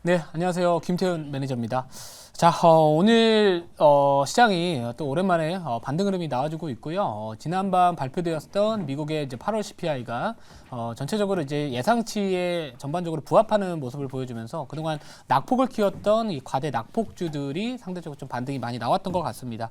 네, 안녕하세요. 김태훈 매니저입니다. 자, 오늘 시장이 또 오랜만에 반등 흐름이 나와주고 있고요. 지난밤 발표되었던 미국의 이제 8월 CPI가 전체적으로 이제 예상치에 전반적으로 부합하는 모습을 보여주면서 그동안 낙폭을 키웠던 이 과대 낙폭주들이 상대적으로 좀 반등이 많이 나왔던 것 같습니다.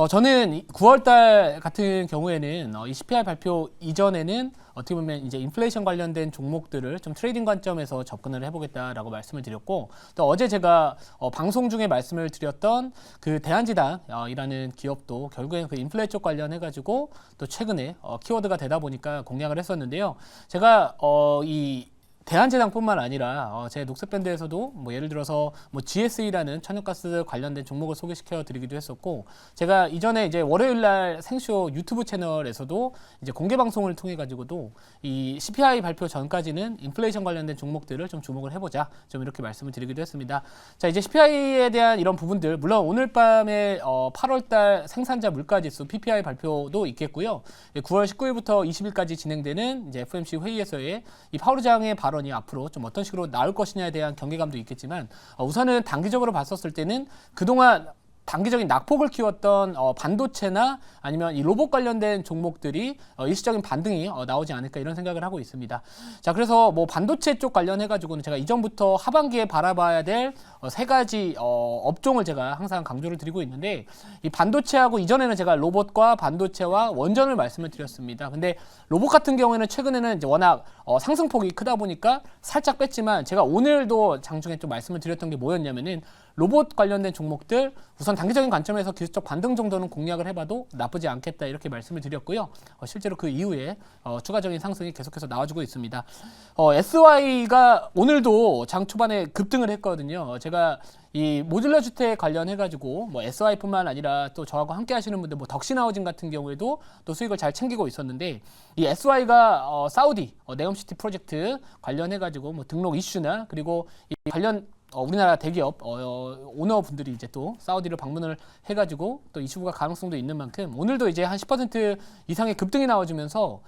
저는 9월달 같은 경우에는 이 CPI 발표 이전에는 어떻게 보면 이제 인플레이션 관련된 종목들을 좀 트레이딩 관점에서 접근을 해보겠다라고 말씀을 드렸고, 또 어제 제가 방송 중에 말씀을 드렸던 그 대한지당이라는 기업도 결국엔 그 인플레 쪽 관련해가지고 또 최근에 키워드가 되다 보니까 공략을 했었는데요. 제가 이 대한제당뿐만 아니라 제 녹색밴드에서도 뭐 예를 들어서 뭐 GSE라는 천연가스 관련된 종목을 소개시켜 드리기도 했었고, 제가 이전에 이제 월요일날 생쇼 유튜브 채널에서도 이제 공개 방송을 통해 가지고도 이 CPI 발표 전까지는 인플레이션 관련된 종목들을 좀 주목을 해보자, 좀 이렇게 말씀을 드리기도 했습니다. 자, 이제 CPI에 대한 이런 부분들, 물론 오늘 밤에 8월달 생산자 물가지수 PPI 발표도 있겠고요. 9월 19일부터 20일까지 진행되는 이제 FOMC 회의에서의 이 파월 의장의 발언이 앞으로 좀 어떤 식으로 나올 것이냐에 대한 경계감도 있겠지만, 우선은 단기적으로 봤었을 때는 그동안 단기적인 낙폭을 키웠던 반도체나 아니면 이 로봇 관련된 종목들이 일시적인 반등이 나오지 않을까 이런 생각을 하고 있습니다. 자, 그래서 뭐 반도체 쪽 관련해 가지고는 제가 이전부터 하반기에 바라봐야 될 세 가지 업종을 제가 항상 강조를 드리고 있는데, 이 반도체하고 이전에는 제가 로봇과 반도체와 원전을 말씀을 드렸습니다. 근데 로봇 같은 경우에는 최근에는 이제 워낙 상승폭이 크다 보니까 살짝 뺐지만, 제가 오늘도 장중에 좀 말씀을 드렸던 게 뭐였냐면은 로봇 관련된 종목들 우선 단기적인 관점에서 기술적 반등 정도는 공략을 해봐도 나쁘지 않겠다 이렇게 말씀을 드렸고요. 실제로 그 이후에 추가적인 상승이 계속해서 나와주고 있습니다. SY가 오늘도 장 초반에 급등을 했거든요. 제가 이 모듈러 주택 관련해가지고 뭐 SY뿐만 아니라 또 저하고 함께 하시는 분들 뭐 덕신하우징 같은 경우에도 또 수익을 잘 챙기고 있었는데, 이 SY가 사우디 네옴시티 프로젝트 관련해가지고 뭐 등록 이슈나 그리고 이 관련 우리나라 대기업 오너분들이 이제 또 사우디를 방문을 해가지고 또 이슈가 가능성도 있는 만큼 오늘도 이제 한 10% 이상의 급등이 나와주면서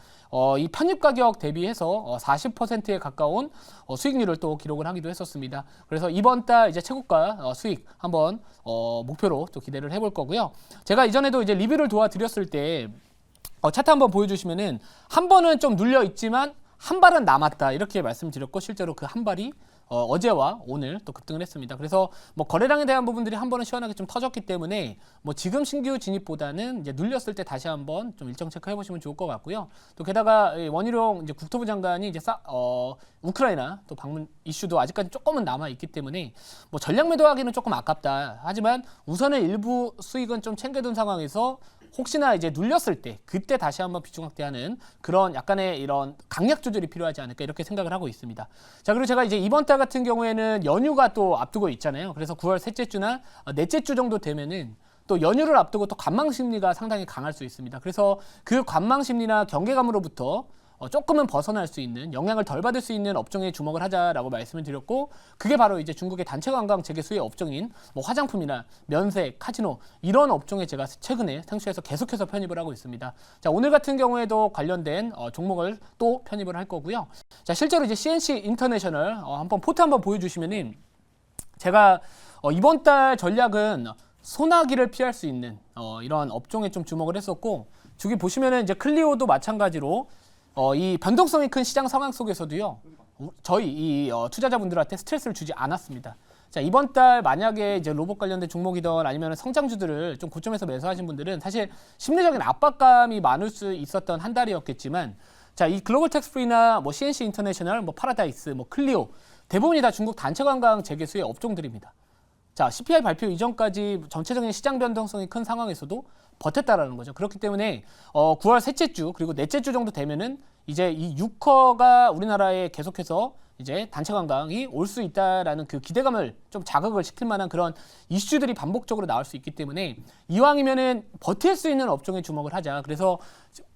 이 편입 가격 대비해서 40%에 가까운 수익률을 또 기록을 하기도 했었습니다. 그래서 이번 달 이제 최고가 수익 한번 목표로 또 기대를 해볼 거고요. 제가 이전에도 이제 리뷰를 도와드렸을 때 차트 한번 보여주시면은 한 번은 좀 눌려 있지만 한 발은 남았다 이렇게 말씀드렸고, 실제로 그 한 발이 어제와 오늘 또 급등을 했습니다. 그래서 뭐 거래량에 대한 부분들이 한 번은 시원하게 좀 터졌기 때문에 뭐 지금 신규 진입보다는 이제 눌렸을 때 다시 한번 좀 일정 체크해 보시면 좋을 것 같고요. 또 게다가 원희룡 이제 국토부 장관이 이제 우크라이나 또 방문 이슈도 아직까지 조금은 남아 있기 때문에 뭐 전략 매도하기는 조금 아깝다. 하지만 우선은 일부 수익은 좀 챙겨둔 상황에서 혹시나 이제 눌렸을 때 그때 다시 한번 비중 확대하는 그런 약간의 이런 강약 조절이 필요하지 않을까 이렇게 생각을 하고 있습니다. 자, 그리고 제가 이제 이번 달 같은 경우에는 연휴가 또 앞두고 있잖아요. 그래서 9월 셋째 주나 넷째 주 정도 되면은 또 연휴를 앞두고 또 관망 심리가 상당히 강할 수 있습니다. 그래서 그 관망 심리나 경계감으로부터 조금은 벗어날 수 있는, 영향을 덜 받을 수 있는 업종에 주목을 하자라고 말씀을 드렸고, 그게 바로 이제 중국의 단체 관광 재개 수혜 업종인 뭐 화장품이나 면세, 카지노 이런 업종에 제가 최근에 생수에서 계속해서 편입을 하고 있습니다. 자, 오늘 같은 경우에도 관련된 종목을 또 편입을 할 거고요. 자, 실제로 이제 CNC 인터내셔널 한번 포트 한번 보여주시면은, 제가 이번 달 전략은 소나기를 피할 수 있는 이런 업종에 좀 주목을 했었고, 저기 보시면은 이제 클리오도 마찬가지로 이 변동성이 큰 시장 상황 속에서도요, 저희 이 투자자분들한테 스트레스를 주지 않았습니다. 자, 이번 달 만약에 이제 로봇 관련된 종목이든 아니면 성장주들을 좀 고점에서 매수하신 분들은 사실 심리적인 압박감이 많을 수 있었던 한 달이었겠지만, 자, 이 글로벌 텍스프리나 뭐 CNC 인터내셔널, 뭐 파라다이스, 뭐 클리오 대부분이 다 중국 단체 관광 재개수의 업종들입니다. 자, CPI 발표 이전까지 전체적인 시장 변동성이 큰 상황에서도 버텼다라는 거죠. 그렇기 때문에 9월 셋째 주 그리고 넷째 주 정도 되면은 이제 이 6커가 우리나라에 계속해서 이제 단체 관광이 올 수 있다라는 그 기대감을 좀 자극을 시킬 만한 그런 이슈들이 반복적으로 나올 수 있기 때문에 이왕이면은 버틸 수 있는 업종에 주목을 하자. 그래서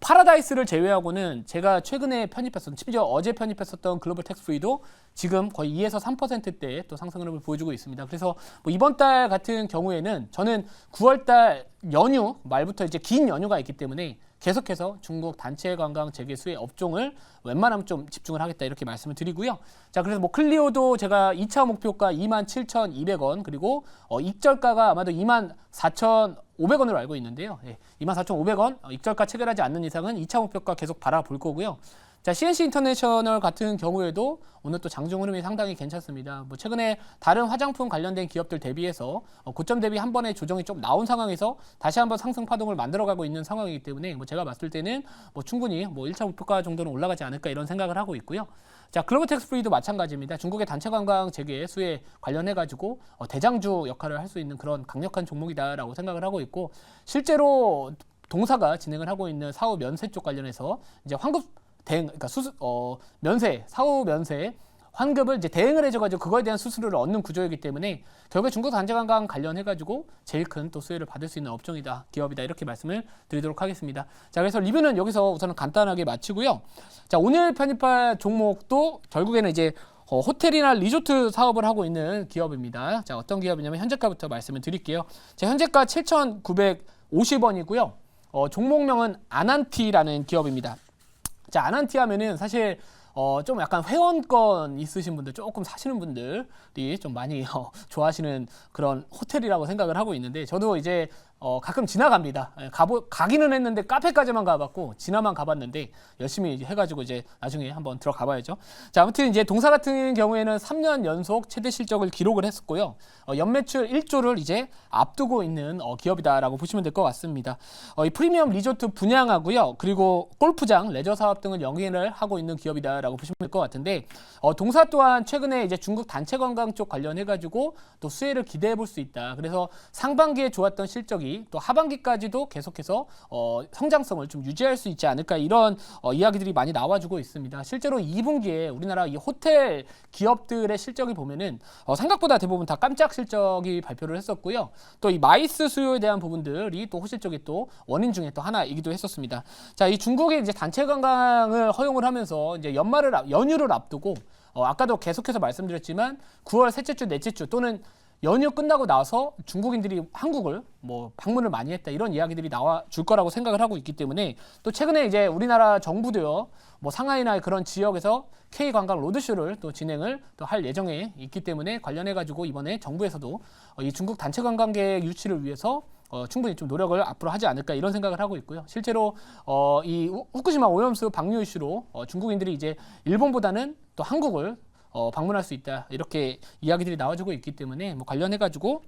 파라다이스를 제외하고는 제가 최근에 편입했었던, 심지어 어제 편입했었던 글로벌 텍스프리도 지금 거의 2에서 3%대 또 상승 흐름을 보여주고 있습니다. 그래서 뭐 이번 달 같은 경우에는 저는 9월 달 연휴 말부터 이제 긴 연휴가 있기 때문에 계속해서 중국 단체 관광 재개 수혜 업종을 웬만하면 좀 집중을 하겠다 이렇게 말씀을 드리고요. 자, 그래서 뭐 클리오도 제가 2차 목표가 27,200원 그리고 익절가가 아마도 24,500원으로 알고 있는데요. 예, 24,500원 익절가 체결하지 않는 이상은 2차 목표가 계속 바라볼 거고요. 자, CNC 인터내셔널 같은 경우에도 오늘 또 장중 흐름이 상당히 괜찮습니다. 뭐 최근에 다른 화장품 관련된 기업들 대비해서 고점 대비 한 번의 조정이 좀 나온 상황에서 다시 한번 상승 파동을 만들어가고 있는 상황이기 때문에 뭐 제가 봤을 때는 뭐 충분히 뭐 1차 목표가 정도는 올라가지 않을까 이런 생각을 하고 있고요. 자, 글로벌 텍스프리도 마찬가지입니다. 중국의 단체 관광 재개 수혜 관련해가지고 대장주 역할을 할 수 있는 그런 강력한 종목이다라고 생각을 하고 있고, 실제로 동사가 진행을 하고 있는 사후 면세 쪽 관련해서 이제 환급 대응, 그러니까 면세, 사후 면세 환급을 이제 대응을 해줘가지고 그거에 대한 수수료를 얻는 구조이기 때문에 결국에 중국 단체 관광 관련해가지고 제일 큰 또 수혜를 받을 수 있는 업종이다, 기업이다 이렇게 말씀을 드리도록 하겠습니다. 자, 그래서 리뷰는 여기서 우선은 간단하게 마치고요. 자, 오늘 편입할 종목도 결국에는 이제 호텔이나 리조트 사업을 하고 있는 기업입니다. 자, 어떤 기업이냐면 현재가부터 말씀을 드릴게요. 자, 현재가 7,950원이고요. 종목명은 아난티라는 기업입니다. 자, 아난티 하면은 사실 좀 약간 회원권 있으신 분들, 조금 사시는 분들이 좀 많이 좋아하시는 그런 호텔이라고 생각을 하고 있는데, 저도 이제 가끔 지나갑니다. 가기는 했는데 카페까지만 가봤고 지나만 가봤는데 열심히 해가지고 이제 나중에 한번 들어가 봐야죠. 자, 아무튼 이제 동사 같은 경우에는 3년 연속 최대 실적을 기록을 했었고요. 연매출 1조를 이제 앞두고 있는 기업이다라고 보시면 될 것 같습니다. 이 프리미엄 리조트 분양하고요. 그리고 골프장, 레저 사업 등을 영위를 하고 있는 기업이다라고 보시면 될 것 같은데, 동사 또한 최근에 이제 중국 단체 관광 쪽 관련해가지고 또 수혜를 기대해 볼 수 있다. 그래서 상반기에 좋았던 실적이 또 하반기까지도 계속해서 성장성을 좀 유지할 수 있지 않을까, 이런 이야기들이 많이 나와주고 있습니다. 실제로 2분기에 우리나라 이 호텔 기업들의 실적을 보면은 생각보다 대부분 다 깜짝 실적이 발표를 했었고요. 또 이 마이스 수요에 대한 부분들이 또 호실적이 또 원인 중에 또 하나이기도 했었습니다. 자, 이 중국의 이제 단체 관광을 허용을 하면서 이제 연휴를 앞두고 아까도 계속해서 말씀드렸지만 9월 셋째 주, 넷째 주 또는 연휴 끝나고 나서 중국인들이 한국을 뭐 방문을 많이 했다, 이런 이야기들이 나와 줄 거라고 생각을 하고 있기 때문에, 또 최근에 이제 우리나라 정부도요, 뭐 상하이나 그런 지역에서 K 관광 로드쇼를 또 진행을 또 할 예정에 있기 때문에 관련해 가지고 이번에 정부에서도 이 중국 단체 관광객 유치를 위해서 충분히 좀 노력을 앞으로 하지 않을까, 이런 생각을 하고 있고요. 실제로 이 후쿠시마 오염수 방류 이슈로 중국인들이 이제 일본보다는 또 한국을 방문할 수 있다, 이렇게 이야기들이 나와주고 있기 때문에 뭐 관련해가지고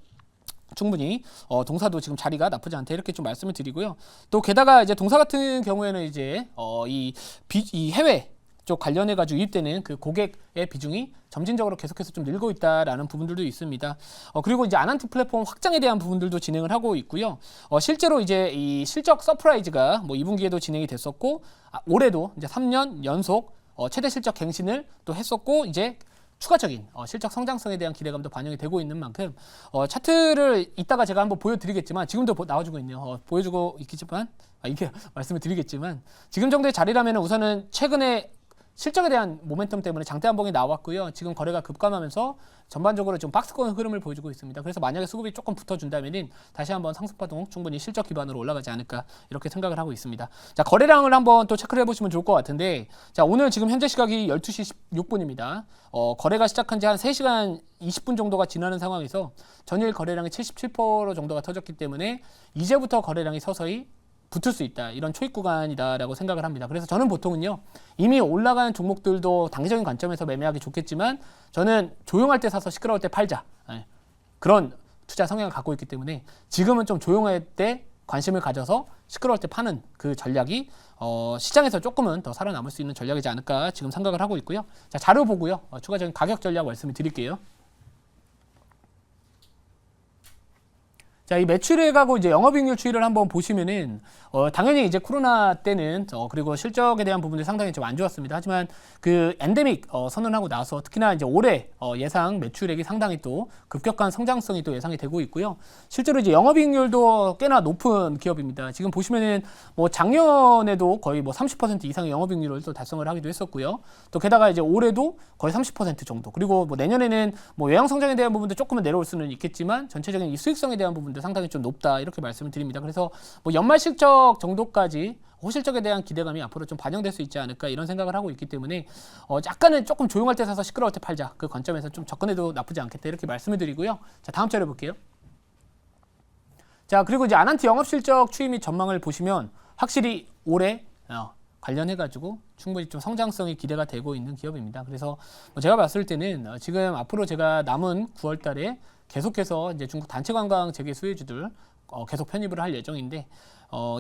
충분히 동사도 지금 자리가 나쁘지 않다, 이렇게 좀 말씀을 드리고요. 또 게다가 이제 동사 같은 경우에는 이제 이 해외 쪽 관련해가지고 유입되는 그 고객의 비중이 점진적으로 계속해서 좀 늘고 있다라는 부분들도 있습니다. 그리고 이제 아난티 플랫폼 확장에 대한 부분들도 진행을 하고 있고요. 실제로 이제 이 실적 서프라이즈가 뭐 2분기에도 진행이 됐었고, 올해도 이제 3년 연속 최대 실적 갱신을 또 했었고, 이제 추가적인 실적 성장성에 대한 기대감도 반영이 되고 있는 만큼 차트를 이따가 제가 한번 보여드리겠지만, 지금도 나와주고 있네요. 보여주고 있겠지만, 이게 말씀을 드리겠지만, 지금 정도의 자리라면 우선은 최근에 실적에 대한 모멘텀 때문에 장대 한봉이 나왔고요. 지금 거래가 급감하면서 전반적으로 좀 박스권 흐름을 보여주고 있습니다. 그래서 만약에 수급이 조금 붙어준다면 다시 한번 상승파동 충분히 실적 기반으로 올라가지 않을까, 이렇게 생각을 하고 있습니다. 자, 거래량을 한번 또 체크를 해보시면 좋을 것 같은데, 자, 오늘 지금 현재 시각이 12시 16분입니다. 거래가 시작한 지 한 3시간 20분 정도가 지나는 상황에서 전일 거래량이 77% 정도가 터졌기 때문에 이제부터 거래량이 서서히 붙을 수 있다, 이런 초입 구간이다라고 생각을 합니다. 그래서 저는 보통은요, 이미 올라간 종목들도 단기적인 관점에서 매매하기 좋겠지만, 저는 조용할 때 사서 시끄러울 때 팔자, 그런 투자 성향을 갖고 있기 때문에 지금은 좀 조용할 때 관심을 가져서 시끄러울 때 파는 그 전략이 시장에서 조금은 더 살아남을 수 있는 전략이지 않을까 지금 생각을 하고 있고요. 자, 자료 보고요, 추가적인 가격 전략 말씀을 드릴게요. 자, 이 매출액하고 이제 영업이익률 추이를 한번 보시면은 당연히 이제 코로나 때는 그리고 실적에 대한 부분들이 상당히 좀 안 좋았습니다. 하지만 그 엔데믹 선언하고 나서 특히나 이제 올해 예상 매출액이 상당히 또 급격한 성장성이 또 예상이 되고 있고요. 실제로 이제 영업이익률도 꽤나 높은 기업입니다. 지금 보시면은 뭐 작년에도 거의 뭐 30% 이상의 영업이익률을 또 달성을 하기도 했었고요. 또 게다가 이제 올해도 거의 30% 정도. 그리고 뭐 내년에는 뭐 외형 성장에 대한 부분도 조금은 내려올 수는 있겠지만 전체적인 이 수익성에 대한 부분 말씀도 상당히 좀 높다 이렇게 말씀을 드립니다. 그래서 뭐 연말 실적 정도까지 호실적에 대한 기대감이 앞으로 좀 반영될 수 있지 않을까 이런 생각을 하고 있기 때문에 약간은 조금 조용할 때 사서 시끄러울 때 팔자 그 관점에서 좀 접근해도 나쁘지 않겠다 이렇게 말씀을 드리고요. 자, 다음 자료 볼게요. 자, 그리고 이제 아난티 영업실적 추이 및 전망을 보시면 확실히 올해 관련해가지고 충분히 좀 성장성이 기대가 되고 있는 기업입니다. 그래서 뭐 제가 봤을 때는 지금 앞으로 제가 남은 9월 달에 계속해서 이제 중국 단체 관광 재개 수혜주들 계속 편입을 할 예정인데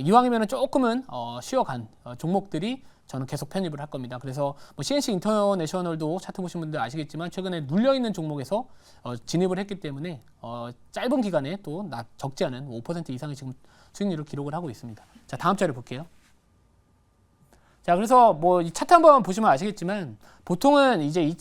이왕이면 조금은 쉬어간 종목들이 저는 계속 편입을 할 겁니다. 그래서 뭐 CNC 인터내셔널도 차트 보신 분들 아시겠지만 최근에 눌려있는 종목에서 진입을 했기 때문에 짧은 기간에 또 적지 않은 5% 이상의 지금 수익률을 기록을 하고 있습니다. 자, 다음 자료 볼게요. 자, 그래서 뭐 이 차트 한번 보시면 아시겠지만 보통은 이제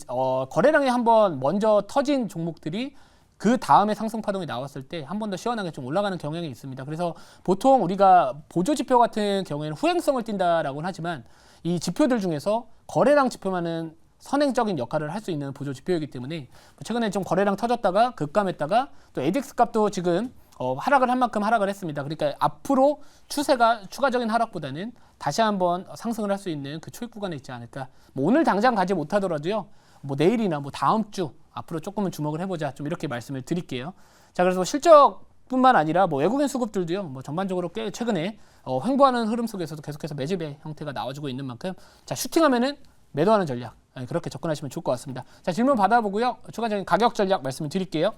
거래량이 한번 먼저 터진 종목들이 그 다음에 상승 파동이 나왔을 때 한 번 더 시원하게 좀 올라가는 경향이 있습니다. 그래서 보통 우리가 보조 지표 같은 경우에는 후행성을 띈다라고는 하지만 이 지표들 중에서 거래량 지표만은 선행적인 역할을 할 수 있는 보조 지표이기 때문에 최근에 좀 거래량 터졌다가 급감했다가 또 ADX 값도 지금 하락을 한 만큼 하락을 했습니다. 그러니까 앞으로 추세가 추가적인 하락보다는 다시 한번 상승을 할 수 있는 그 초입 구간에 있지 않을까. 뭐 오늘 당장 가지 못하더라도요. 뭐 내일이나 뭐 다음 주 앞으로 조금은 주목을 해보자. 좀 이렇게 말씀을 드릴게요. 자, 그래서 실적뿐만 아니라 뭐 외국인 수급들도요. 뭐 전반적으로 꽤 최근에 횡보하는 흐름 속에서도 계속해서 매집의 형태가 나와주고 있는 만큼 자, 슈팅하면은 매도하는 전략. 그렇게 접근하시면 좋을 것 같습니다. 자, 질문 받아보고요. 추가적인 가격 전략 말씀을 드릴게요.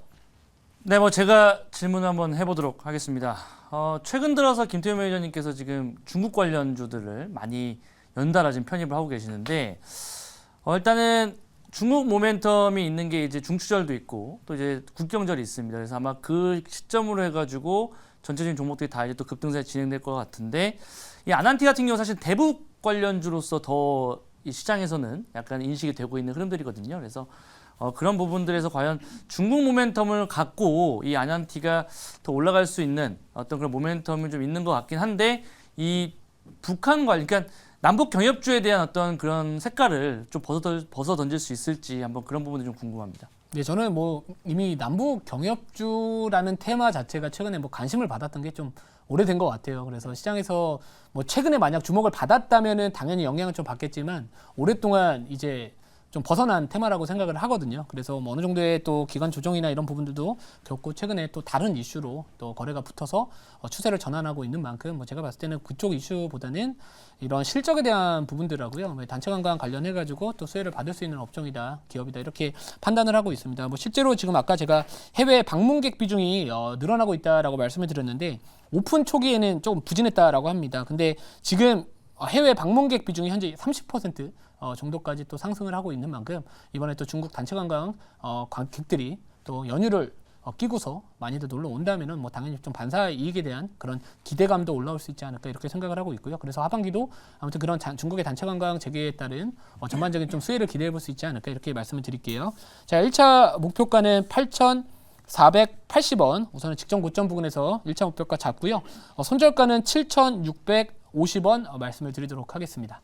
네, 뭐 제가 질문 한번 해보도록 하겠습니다. 최근 들어서 김태현 매니저님께서 지금 중국 관련주들을 많이 연달아 지금 편입을 하고 계시는데 일단은 중국 모멘텀이 있는 게 이제 중추절도 있고 또 이제 국경절이 있습니다. 그래서 아마 그 시점으로 해가지고 전체적인 종목들이 다 이제 또 급등세에 진행될 것 같은데 이 아난티 같은 경우 사실 대북 관련주로서 더 이 시장에서는 약간 인식이 되고 있는 흐름들이거든요. 그래서 그런 부분들에서 과연 중국 모멘텀을 갖고 이 아난티가 더 올라갈 수 있는 어떤 그런 모멘텀이 좀 있는 것 같긴 한데 이 북한 관련, 그러니까 남북 경협주에 대한 어떤 그런 색깔을 좀 벗어 던질 수 있을지 한번 그런 부분이 좀 궁금합니다. 네, 저는 뭐 이미 남북 경협주라는 테마 자체가 최근에 뭐 관심을 받았던 게 좀 오래된 것 같아요. 그래서 시장에서 뭐 최근에 만약 주목을 받았다면은 당연히 영향을 좀 받겠지만 오랫동안 이제 좀 벗어난 테마라고 생각을 하거든요. 그래서 뭐 어느 정도의 또 기관 조정이나 이런 부분들도 겪고 최근에 또 다른 이슈로 또 거래가 붙어서 추세를 전환하고 있는 만큼 뭐 제가 봤을 때는 그쪽 이슈보다는 이런 실적에 대한 부분들하고요. 단체 관광 관련해가지고 또 수혜를 받을 수 있는 업종이다, 기업이다 이렇게 판단을 하고 있습니다. 뭐 실제로 지금 아까 제가 해외 방문객 비중이 늘어나고 있다라고 말씀을 드렸는데 오픈 초기에는 조금 부진했다라고 합니다. 근데 지금 해외 방문객 비중이 현재 30% 정도까지 또 상승을 하고 있는 만큼 이번에 또 중국 단체 관광 관객들이 또 연휴를 끼고서 많이들 놀러 온다면은 뭐 당연히 좀 반사 이익에 대한 그런 기대감도 올라올 수 있지 않을까 이렇게 생각을 하고 있고요. 그래서 하반기도 아무튼 그런 중국의 단체 관광 재개에 따른 전반적인 좀 수혜를 기대해 볼 수 있지 않을까 이렇게 말씀을 드릴게요. 자, 1차 목표가는 8,480원. 우선은 직전 고점 부근에서 1차 목표가 잡고요. 손절가는 7,650원 말씀을 드리도록 하겠습니다.